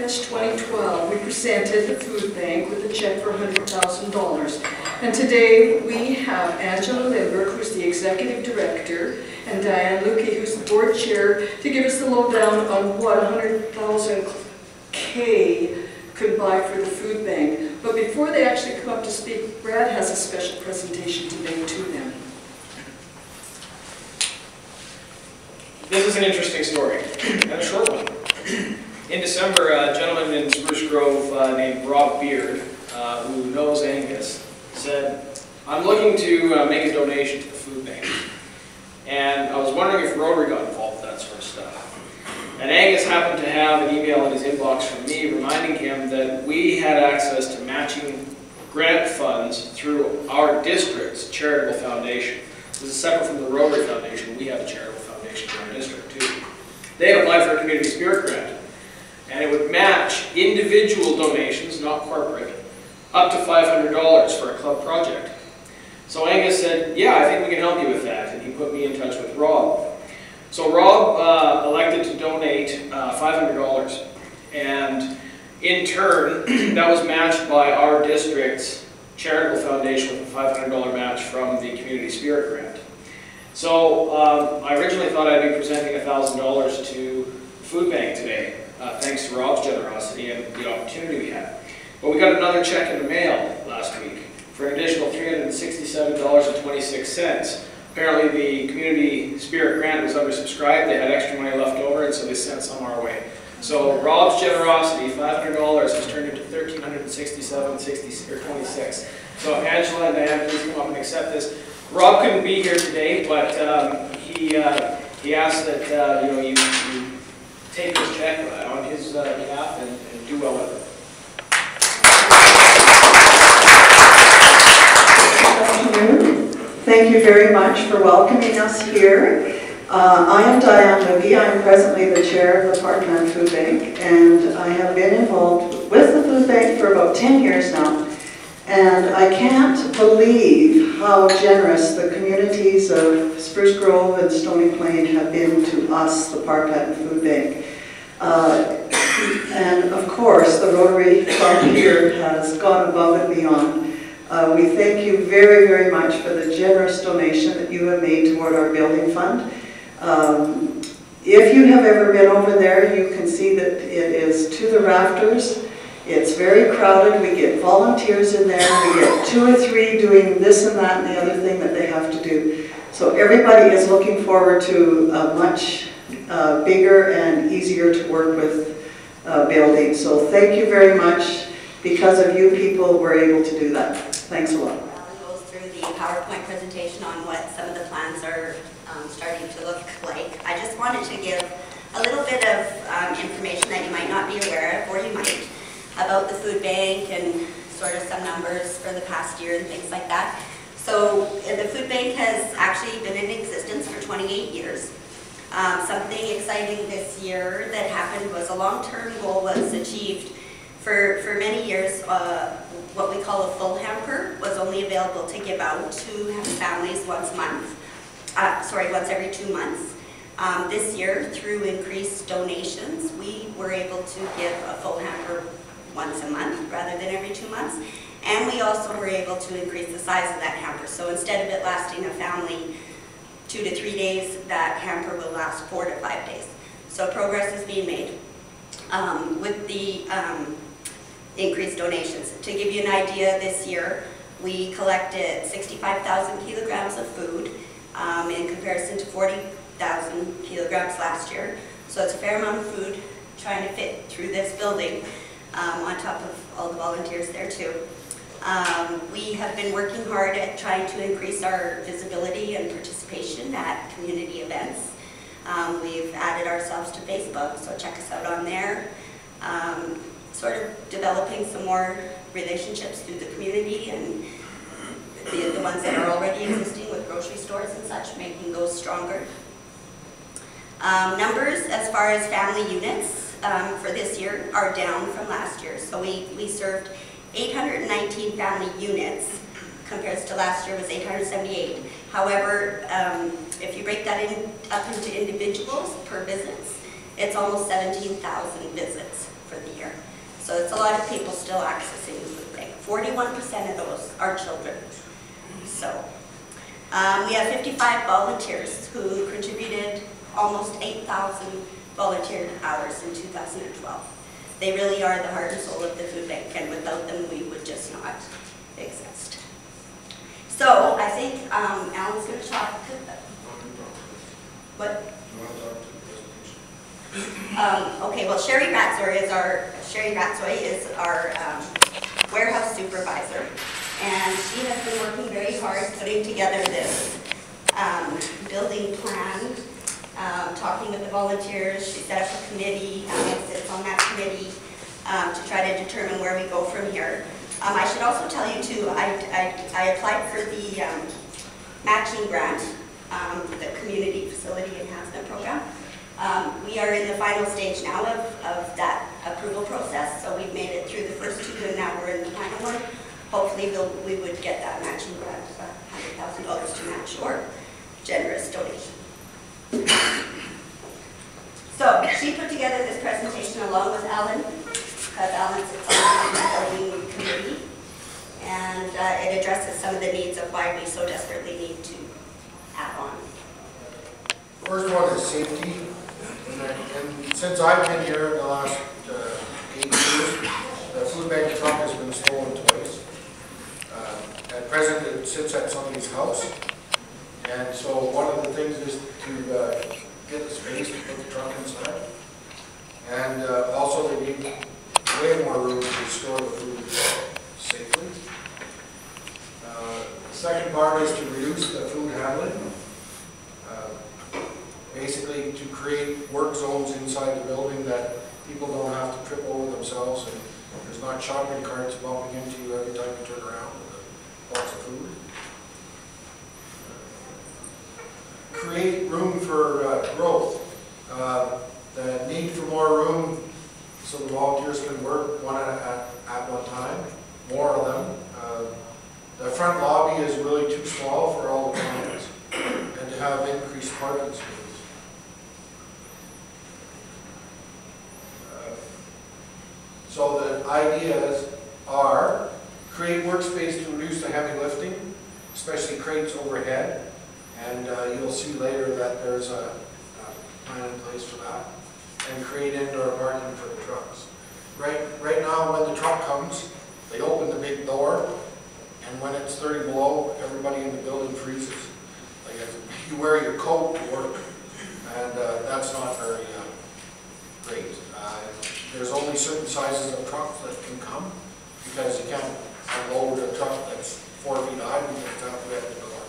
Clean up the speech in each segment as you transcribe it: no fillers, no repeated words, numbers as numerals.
Fest 2012, we presented the food bank with a check for $100,000. And today we have Angela Lindbergh, who's the executive director, and Diane Lukey, who's the board chair, to give us the lowdown on what 100,000 K could buy for the food bank. But before they actually come up to speak, Brad has a special presentation to make to them. This is an interesting story, and a short one. In December, a gentleman in Spruce Grove named Rob Beard, who knows Angus, said, "I'm looking to make a donation to the food bank." And I was wondering if Rotary got involved with that sort of stuff. And Angus happened to have an email in his inbox from me reminding him that we had access to matching grant funds through our district's charitable foundation. This is separate from the Rotary Foundation. We have a charitable foundation in our district too. They had applied for a community spirit grant, and it would match individual donations, not corporate, up to $500 for a club project. So Angus said, "Yeah, I think we can help you with that," and he put me in touch with Rob. So Rob elected to donate $500, and in turn, that was matched by our district's charitable foundation with a $500 match from the community spirit grant. So I originally thought I'd be presenting $1,000 to the food bank today, thanks to Rob's generosity and the opportunity we had. But we got another check in the mail last week for an additional $367.26. Apparently the community spirit grant was undersubscribed, they had extra money left over, and so they sent some our way. So Rob's generosity, $500, has turned into $1,367.26. So Angela and Diane, please come up and accept this. Rob couldn't be here today, but he asked that you take this check on his behalf and do well with it. Good afternoon. Thank you very much for welcoming us here. I am Diane Lukey. I am presently the chair of the Parkland Food Bank, and I have been involved with the food bank for about 10 years now. And I can't believe how generous the communities of Spruce Grove and Stony Plain have been to us, the Parkland Food Bank. And of course, the Rotary Club here has gone above and beyond. We thank you very, very much for the generous donation that you have made toward our building fund. If you have ever been over there, you can see that it is to the rafters. It's very crowded. We get volunteers in there. We get 2 or 3 doing this and that and the other thing that they have to do. So everybody is looking forward to a much bigger and easier to work with building. So thank you very much. Because of you people, we're able to do that. Thanks a lot. Alan goes through the PowerPoint presentation on what some of the plans are starting to look like. I just wanted to give a little bit of information that you might not be aware of, or you might, about the food bank and sort of some numbers for the past year and things like that. So the food bank has actually been in existence for 28 years. Something exciting this year that happened was a long-term goal was achieved. For many years, what we call a full hamper was only available to give out to families once every 2 months. This year, through increased donations, we were able to give a full hamper once a month rather than every 2 months. And we also were able to increase the size of that hamper. So instead of it lasting a family 2 to 3 days, that hamper will last 4 to 5 days. So progress is being made with the increased donations. To give you an idea, this year we collected 65,000 kilograms of food in comparison to 40,000 kilograms last year. So it's a fair amount of food trying to fit through this building, on top of all the volunteers there too. We have been working hard at trying to increase our visibility and participation at community events. We've added ourselves to Facebook, so check us out on there. Sort of developing some more relationships through the community and the ones that are already existing with grocery stores and such, making those stronger. Numbers as far as family units for this year are down from last year. So we served 819 family units compared to last year was 878. However, if you break that up into individuals per visits, it's almost 17,000 visits for the year. So it's a lot of people still accessing the food bank. 41% of those are children. So we have 55 volunteers who contributed almost 8,000 volunteer hours in 2012. They really are the heart and soul of the food bank, and without them we would just not exist. So I think Alan's going to talk. What? Okay, well, Sherry Ratzoy is our warehouse supervisor, and she has been working very hard putting together this building plan, talking with the volunteers. She set up a committee, sits on that committee to try to determine where we go from here. I should also tell you too, I applied for the matching grant, the Community Facility Enhancement Program. We are in the final stage now of that approval process, so we've made it through the first two and now we're in the final one. Hopefully we would get that matching grant, $100,000 to match your generous donation. So she put together this presentation along with Alan, because Alan sits on the building committee, and it addresses some of the needs of why we so desperately need to add on. First one is safety, and since I've been here in the last 8 years, the food bank truck has been stolen twice. At present, it sits at somebody's house, and so one of the things is to get the space to put the truck inside, and also they need way more room to store the food safely. The second part is to reduce the food handling. Basically to create work zones inside the building that people don't have to trip over themselves, and there's not shopping carts bumping into you every time you turn around with a box of food. Create room for growth. The need for more room so the volunteers can work one at one time, more of them. The front lobby is really too small for all the clients, and to have increased parking space. So the ideas are create workspace to reduce the heavy lifting, especially crates overhead, and you'll see later that there's a plan in place for that, and create indoor parking for the trucks. Right now, when the truck comes, they open the big door, and when it's 30 below, everybody in the building freezes. Like you wear your coat to work, and that's not very great. There's only certain sizes of trucks that can come, because you can't unload a truck that's 4 feet high because it's halfway at the door.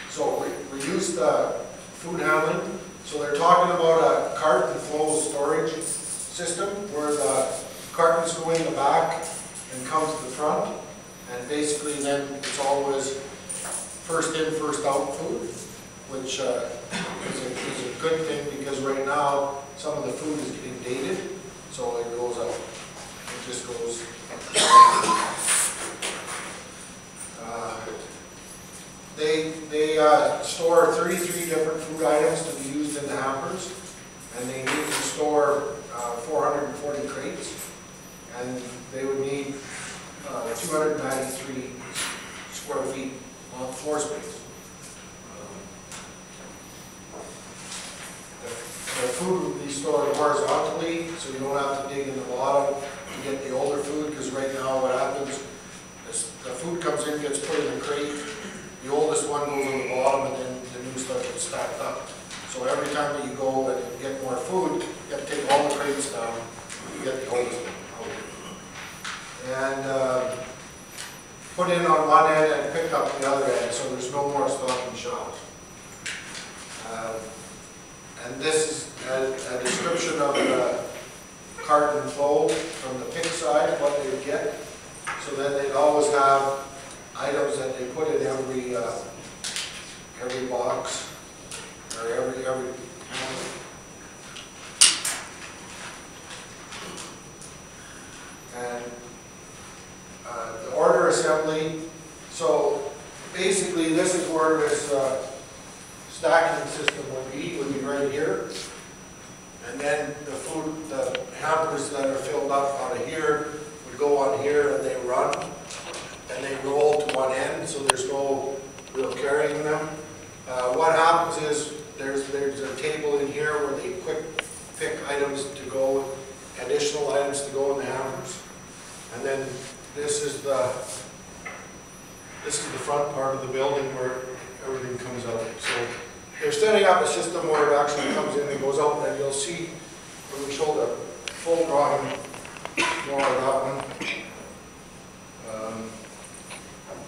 So reduce the food handling. So they're talking about a cart and flow storage system where the cartons go in the back and come to the front, and basically then it's always first in, first out food, which is a good thing, because right now some of the food is getting dated, so it goes out. It just goes. They store 33 different food items to be used in the hampers, and they need to store 440 crates, and they would need 293 square feet on floor space. The food would be stored horizontally, so you don't have to dig in the bottom to get the older food, because right now what happens is the food comes in, gets put in a crate, the oldest one goes on the bottom, and then the new stuff gets stacked up. So every time that you go and get more food, you have to take all the crates down to get the oldest one out. And put in on one end and pick up the other end, so there's no more stocking shelves. And this is a description of the cart and flow from the pick side, what they would get. So then they'd always have items that they put in every box, or every handle. And the order assembly, so basically this is where this stacking system would be right here. And then the hampers that are filled up out of here would go on here and they run and they roll to one end, so there's no real carrying them. What happens is there's a table in here where they quick pick items to go, additional items to go in the hampers. And then this is the front part of the building where everything comes out. So they're setting up a system where it actually comes in and goes out, and you'll see when we show the full drawing more of that one.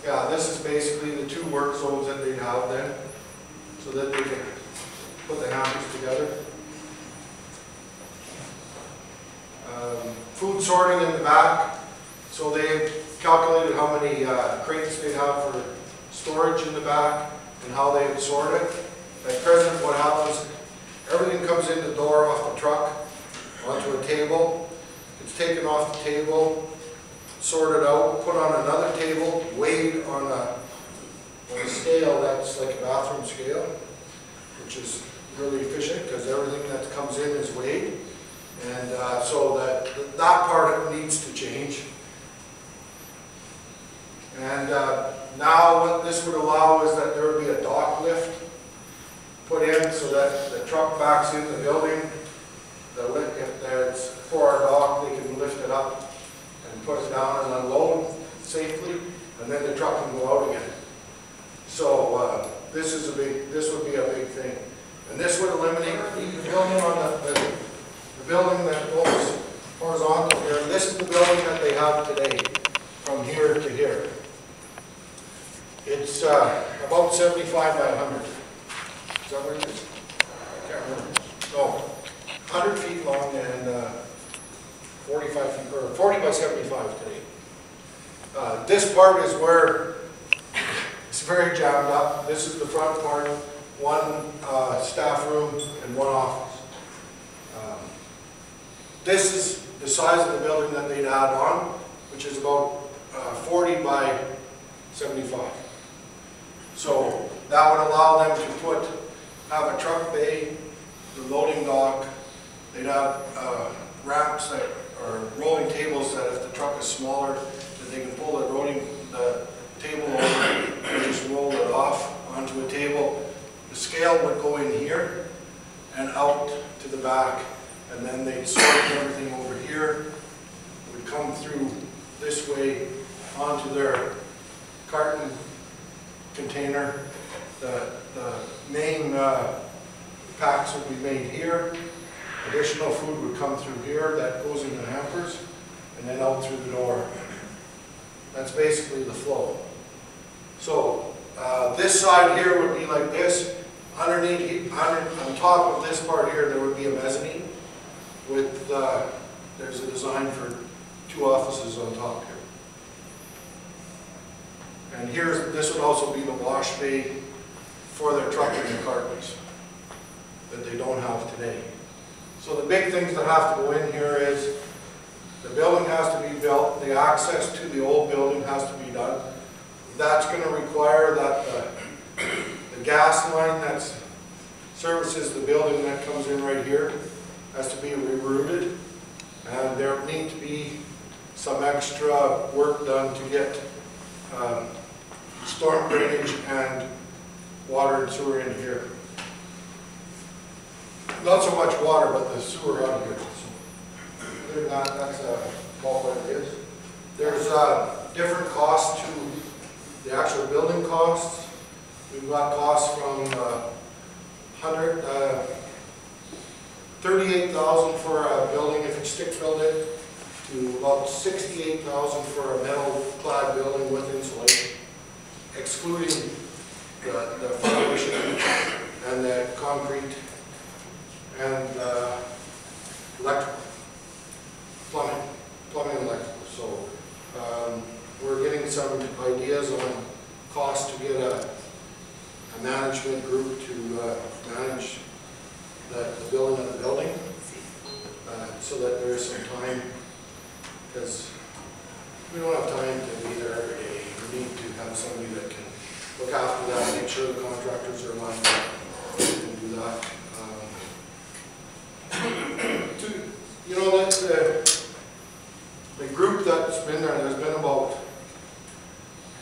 Yeah, this is basically the two work zones that they have then, so that they can put the hampers together. Food sorting in the back, so they calculated how many crates they have for storage in the back and how they would sort it. At present, what happens, everything comes in the door off the truck onto a table. It's taken off the table, sorted out, put on another table, weighed on a scale that's like a bathroom scale, which is really efficient because everything that comes in is weighed. And so that part needs to change. And now what this would allow is that there would be a dock lift put in so that the truck backs in the building. If it's for our dock, they can lift it up and put it down and unload safely, and then the truck can go out again. So this would be a big thing. And this would eliminate the building on the building that goes horizontal here. This is the building that they have today, from here to here. It's about 75 by 100. Is that what it is? I can't remember. No, 100 feet long and 45 feet, or 40 by 75 today. This part is where it's very jammed up. This is the front part, one staff room and one office. This is the size of the building that they'd add on, which is about 40 by 75. So that would allow them to have a truck bay, the loading dock. They'd have ramps or rolling tables that if the truck is smaller, that they can pull the table over and just roll it off onto a table. The scale would go in here and out to the back, and then they'd sort everything over here. It would come through this way onto their carton container. The main packs would be made here. Additional food would come through here that goes in the hampers and then out through the door. That's basically the flow. So this side here would be like this. Underneath, on top of this part here, there would be a mezzanine with, there's a design for 2 offices on top here. And this would also be the wash bay for their truck and the cartons that they don't have today. So the big things that have to go in here is the building has to be built, the access to the old building has to be done. That's going to require that the gas line that services the building that comes in right here has to be rerouted, and there need to be some extra work done to get storm drainage and water and sewer in here. Not so much water, but the sewer out here. So that's about what it is. There's different costs to the actual building costs. We've got costs from $38,000 for a building if it's stick built it, to about $68,000 for a metal clad building with insulation, excluding the foundation and the concrete and electrical, plumbing and electrical. So we're getting some ideas on cost to get a management group to manage the building of the building, so that there is some time, because we don't have time to be there every day. We need to have somebody that can look after that, make sure the contractors are lined up and do that. been there, there's been about,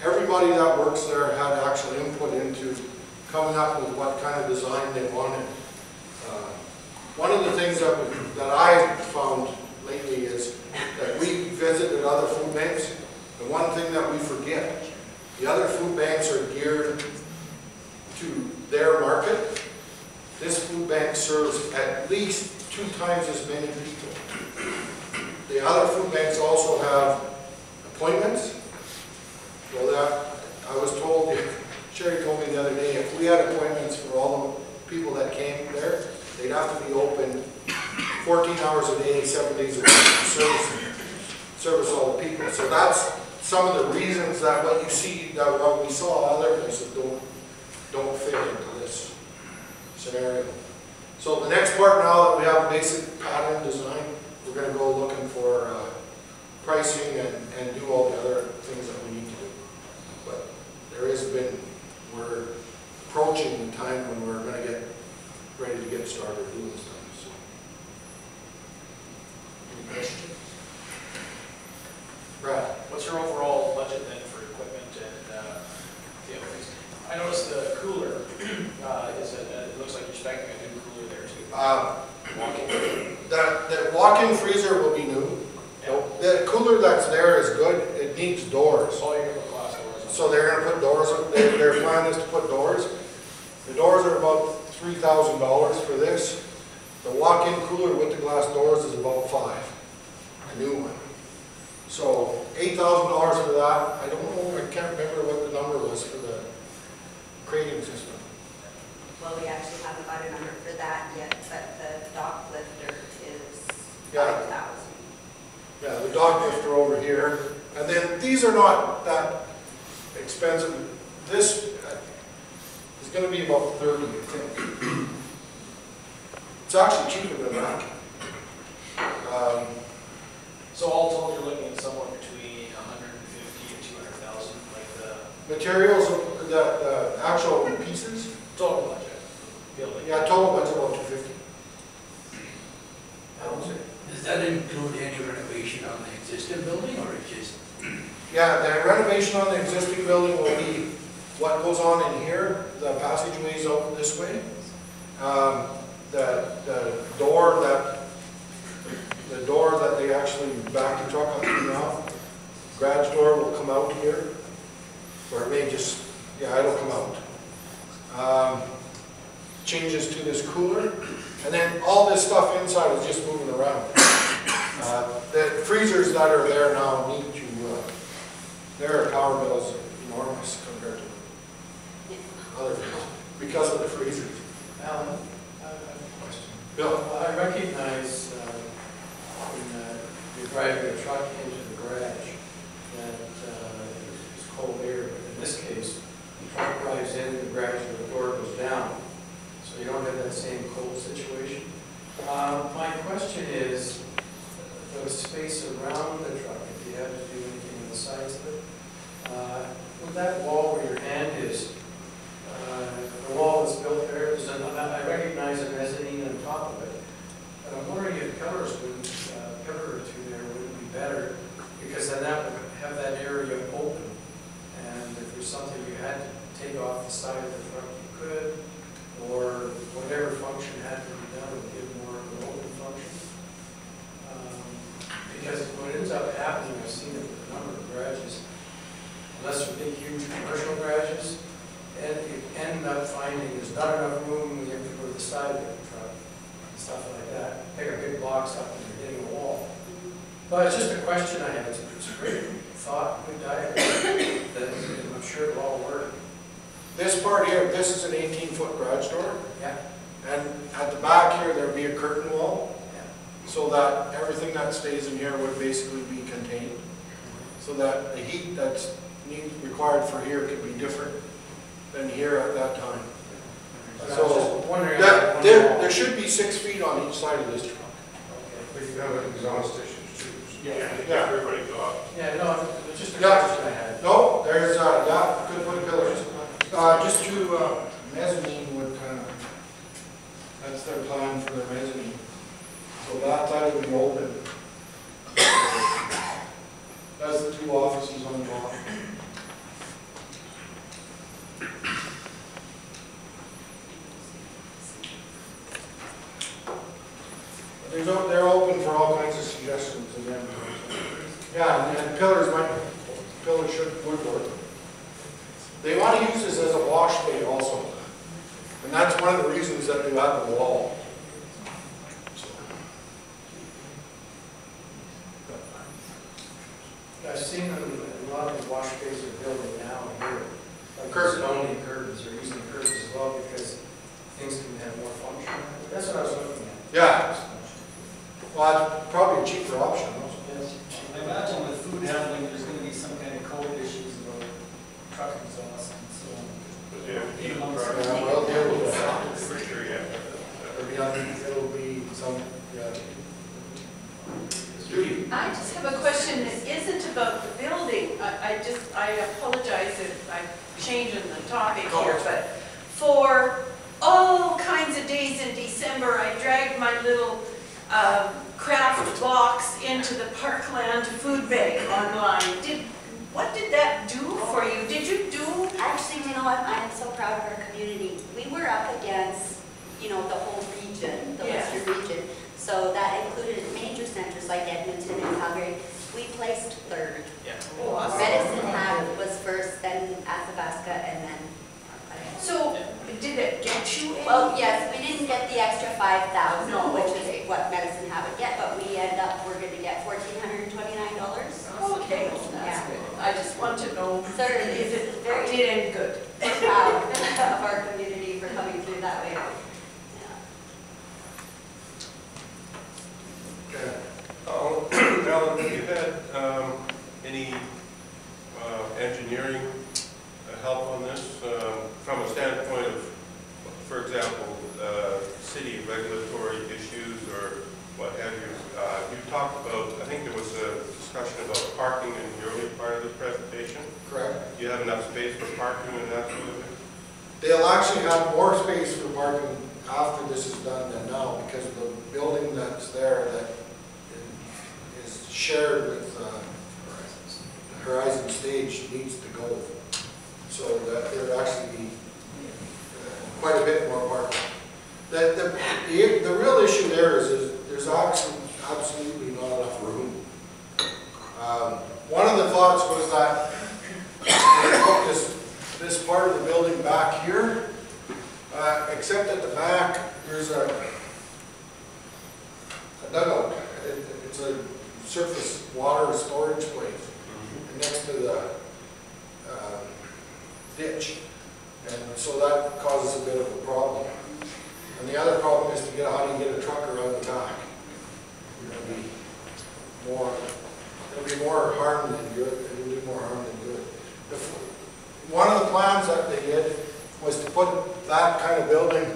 everybody that works there had actual input into coming up with what kind of design they wanted. One of the things that I found lately is that we visited other food banks. The one thing that we forget, the other food banks are geared to their market. This food bank serves at least 2 times as many people. The other food banks also have appointments. So that, I was told, Sherry told me the other day, if we had appointments for all the people that came there, they'd have to be open 14 hours a day, 7 days a week to service all the people. So that's some of the reasons that what you see, that what we saw other places don't fit into this scenario. So the next part, now that we have a basic pattern design, we're going to go looking for pricing and do all the other things that we need to do. But there has been, we're approaching the time when we're going to get ready to get started doing this stuff. So. Any questions? Brad? What's your overall budget then for equipment and vehicles? I noticed the cooler, it looks like you're expecting a new cooler there too. The walk-in freezer will be new. Yeah. The cooler that's there is good. It needs doors. Oh, you're going to put glass doors on. So they're going to put doors on. Their plan is to put doors. The doors are about $3,000 for this. The walk-in cooler with the glass doors is about $5,000, a new one. So $8,000 for that. I don't know, I can't remember what the number was for the crating system. Well, we actually haven't got a number for that yet, but the dock lifter is Yeah. 5,000. Yeah, the dock lifter over here. And then these are not that expensive. This is going to be about $30,000, I think. It's actually cheaper than that. So all told, you're looking at somewhere between 150 and 200,000, like the Materials, the actual pieces, total budget. Building. yeah, total budget about 250. Does that include any renovation on the existing building, or it just? Yeah, the renovation on the existing building will be what goes on in here, the passageways out this way. The door that they actually back the truck up to now, garage door will come out here, or it may just, yeah, it'll come out. Changes to this cooler, and then all this stuff inside is just moving around. The freezers that are there now need to, their power bill is enormous compared to other bills because of the freezers. Alan, I have a question. Bill? I recognize when you're driving a truck into the garage that it's cold air, but in this case, the truck drives in, the garage door goes down, so you don't have that same cold situation. My question is, the space around the truck, if you had to do anything on the sides of it, with that wall where your hand is, the wall that's built there, I recognize a mezzanine on top of it, but I'm wondering if pillars would, pillar or two there would be better, because then that would have that area open, and if there's something you had to take off the side of the truck, you could, or whatever function had to be done would give more of an open function. Because what ends up happening, I've seen it with a number of garages, unless they're big, huge commercial garages, and you end up finding there's not enough room, you have to go to the side of the truck, and stuff like that. Pick a big box up and you're hitting a wall. But it's just a question I have. It's a great thought, good diagram, that I'm sure it'll all work. This part here, this is an 18-foot garage door, Yeah. and at the back here there'll be a curtain wall, Yeah. so that everything that stays in here would basically be contained, so that the heat that's required for here could be different than here at that time. But I was just wondering. There should be 6 feet on each side of this truck. Okay. We can have exhaust issues too. Yeah. Everybody got. Yeah, no, it's just a Yeah. question I had. No, there's, yeah, good point, pillars. Just to, mezzanine would kind of, that's their plan for their mezzanine. So that side would be open. As it would work. They want to use this as a wash bay also. And that's one of the reasons that they have the wall. I've seen a lot of the wash bays are building now here. Like Curtains. Only curtains, or using curtains as well because things can have more function. That's what I was looking at. Yeah. Well, it's probably a cheaper option. Yes. I imagine with food handling, there's going to be some kind of code issues about truck exhaust and so on. Even on some- Yeah, well, there will be. For sure, yeah. It'll be some, yeah. I just have a question that isn't about the building. I apologize if I'm changing the topic here, but for all kinds of days in December, I dragged my little craft box into the Parkland food bag online. What did that do for you? Did you do? Actually, you know what, I am so proud of our community. We were up against, the whole region, the Western region. So that included major centers like Edmonton and Calgary. We placed third. Yeah. Oh, awesome. Medicine Hat was first, then Athabasca, and then Parkland. So did it get you any? Well, yes, we didn't get the extra 5,000, No, which okay. is what Medicine Hat would get, but we're going to get $1,429. Okay, that's Yeah. good. I just want to know So if it did any good. We're proud of our community for coming through that way. Yeah. Alan, have you had any engineering help on this from a standpoint of, for example, city regulatory issues or what have you? You talked about, I think there was a discussion about parking in the early part of this presentation. Correct. Do you have enough space for parking and that sort of thing? They'll actually have more space for parking after this is done than now, because the building that's there that is shared with Horizon Stage needs to go. So that there'll actually be quite a bit more parking. The real issue there is there's absolutely not enough room. One of the thoughts was that put this part of the building back here, except at the back there's a dugout. It's a surface water storage place next to the ditch, and so that causes a bit of a problem. And the other problem is to how do you get a truck around the back? It'll be more harm than good. It'll do more harm than good. One of the plans that they did was to put that kind of building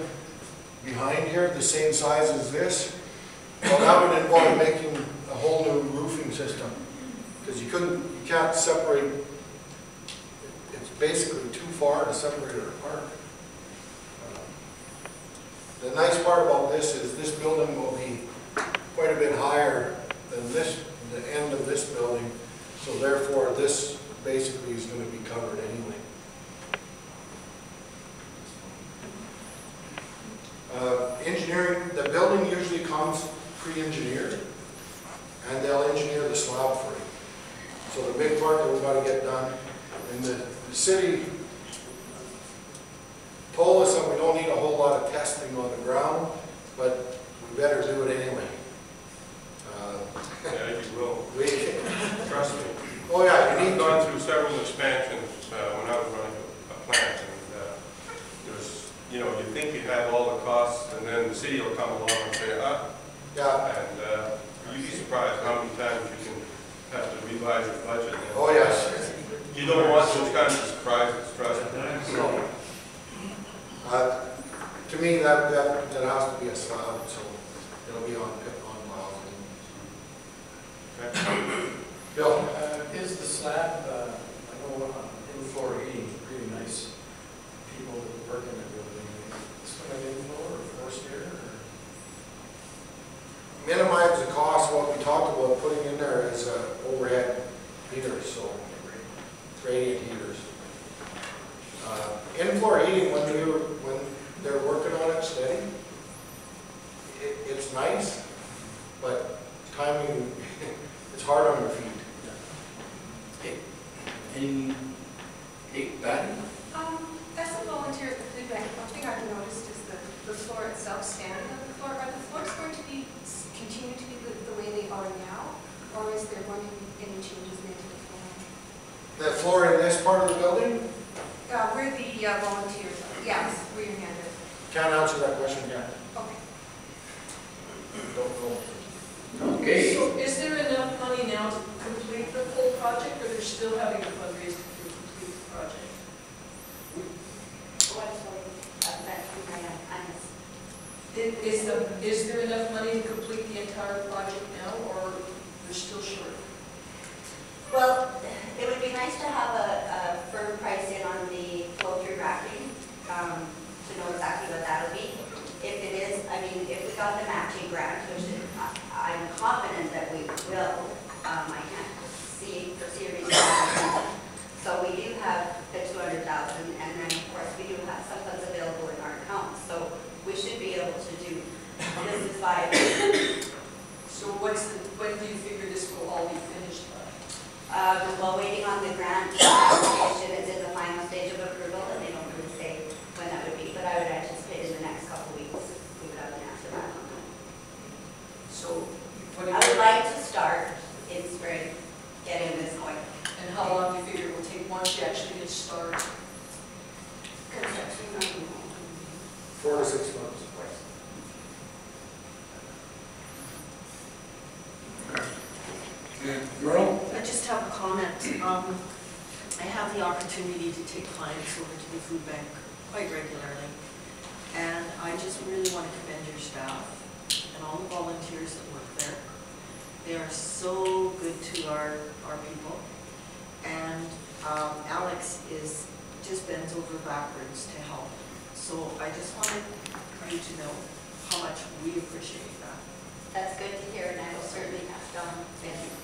behind here, the same size as this. Well, that would involve making a whole new roofing system, because you can't separate. It's basically too far to separate it apart. The nice part about this is this building will be quite a bit higher than the end of this building, so therefore this basically is going to be covered anyway. Engineering, the building usually comes pre-engineered, and they'll engineer the slab for you. So the big part that we've got to get done, and the city told us that we don't need a whole lot of testing on the ground, but we better do it anyway. Yeah, you will. Trust me. Oh yeah, you need I've gone through several expansions when I was running a plant, and there's, you think you have all the costs, and then the city will come along and say, yeah. and you'd be surprised how many times you can have to revise your budget. Oh yes. You don't want those kinds of surprises, trust me. No. To me, that has to be a slab, so it'll be on miles. Okay. Bill? Is the slab, I know in floor heating, pretty nice people that work in the building. Is it in floor or forced air? Minimize the cost. What we talked about putting in there is overhead heaters, so radiant heaters. In-floor heating, when they're working on it steady, it's nice, but timing, it's hard on your feet. Any any, hey, Patty? As a volunteer at the food bank, one thing I've noticed is the floor itself, standing on the floor. Are the floors going to be, continue to be the way they are now? Or is there going to be any changes made to the floor? The floor in this part of the building? Where the volunteers are. Yes, where your hand is. Can't answer that question yet. Okay. Don't know. Okay. So is there enough money now to complete the whole project, or they're still having a fundraiser to complete the project? Is there enough money to complete the entire project now, or they're still short? Well, it would be nice to have a firm price in on the flow-through racking, to know exactly what that'll be. If it is, I mean, if we got the matching grant, which I'm confident that we will, I can't foresee a reason why. So we do have the 200,000, and then of course we do have some funds available in our account. So we should be able to do this is viable. So when do you figure this will all be finished by? While waiting on the grant application, it's in the final stage of approval, and they don't really say when that would be, but I would anticipate in the next couple of weeks, we would have an answer back on that. So I would like to start in spring, getting this going. And how long do you figure it will take once you actually get started? Construction, 4 to 6 months. Merle? I just have a comment. I have the opportunity to take clients over to the food bank quite regularly. And I just really want to commend your staff and all the volunteers that work there. They are so good to our people. And Alex just bends over backwards to help. So I just wanted you to know how much we appreciate that. That's good to hear, and I will certainly pass it on. Thank you.